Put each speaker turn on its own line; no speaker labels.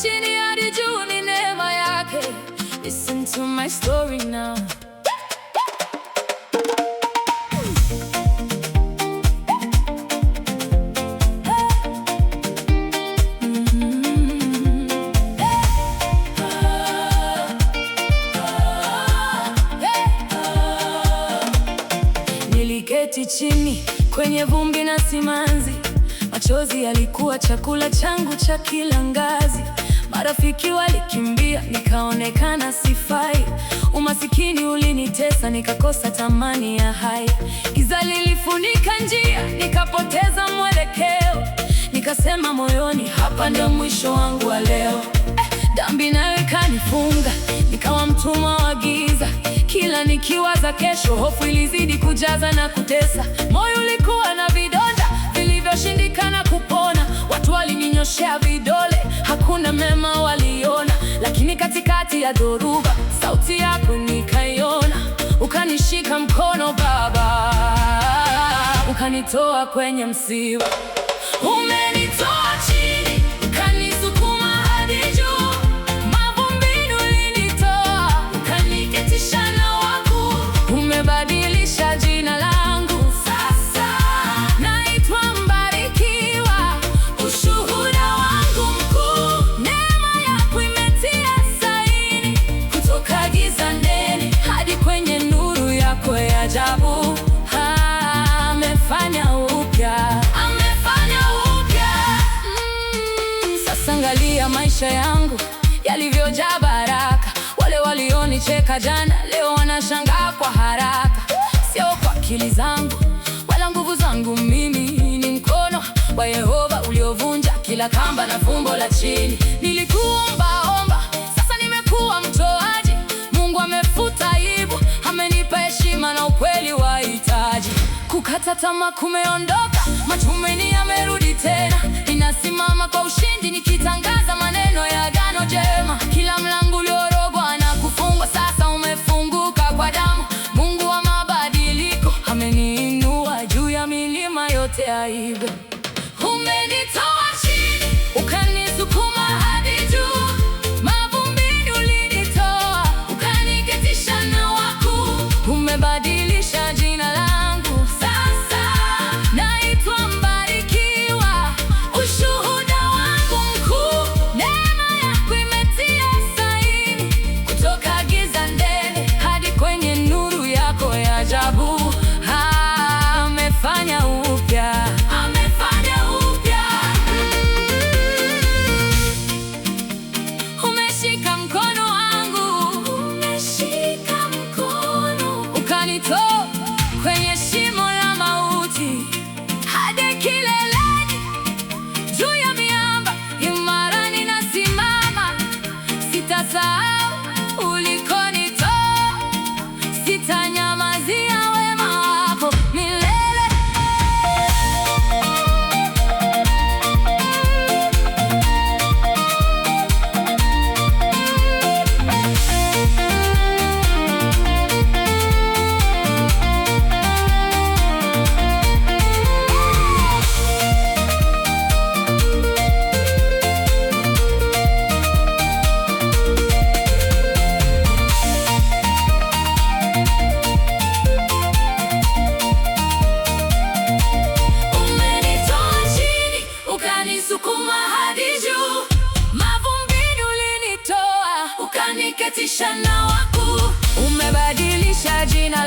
chini hadi juu ni neema yake. Listen to my story now. Niliketi chini kwenye vumbi na simanzi, machozi yalikuwa chakula changu cha kila ngazi. Marafiki walikimbia, nikaonekana sifai. Umasikini ulinitesa, nikakosa tamani ya hai. Giza lilifunika njia, nikapoteza mwelekeo. Nikasema moyoni, hapa ndio mwisho wangu wa leo. Dhambi nayo ikanifunga, nikawa mtumwa wa giza. Kila nikiwaza kesho, hofu ilizidi kujaza na kutesa. Moyo ulikuwa na vidonda vilivyoshindikana kupona. Watu walininyoshea vidole, hakuna mema waliona. Lakini katikati ya dhoruba, sauti yako nikaiona. Ukanishika mkono Baba, ukanitoa kwenye msiba. Umenitoa chini, ukanisukuma hadi juu. Mavumbini ulinitoa, ukaniketisha na wakuu. Umebadilisha jina langu, sasa naitwa mbarikiwa. Ushuhuda wangu mkuu, neema yako imetia saini. Kutoka giza nene hadi kwenye nuru yako ya ajabu. Amefanya upya. Angalia maisha yangu yalivyojaa baraka. Wale walionicheka jana, leo wanashangaa kwa haraka. Sio kwa akili zangu wala nguvu zangu mimi, ni mkono wa Yehova uliovunja kila kamba na fumbo la chini. Nilikuomba, sasa nimekuwa mtoaji. Mungu amefuta aibu, amenipa heshima na ukweli wahitaji. Kukata tamaa kumeondoka, matumaini yamerudi tena. Ninasimama kwa ushindi nikitangaza maneno ya agano jema. Kila mlango uliorogwa na kufungwa sasa umefunguka kwa damu. Mungu wa mabadiliko ameniinua juu ya milima yote ya aibu. Umenitoa chini, ukanisukuma hadi juu. Mavumbini ulinitoa, ukaniketisha na wakuu. Umebadilisha jina langu, sasa naitwa mbarikiwa. Ushuhuda wangu mkuu, neema yako imetia saini. Kutoka giza nene hadi kwenye nuru yako ya ajabu. Amefanya upya. Umeshika mkono wangu, ukanitoa kwenye shimo la mauti hadi kileleni. Juu ya miamba imara ninasimama. Sitasahau ulikonitoa, sitanyamazia wema wako milele. Ukanisukuma hadi juu. Mavumbini ulinitoa, ukaniketisha na wakuu. Umebadilisha jina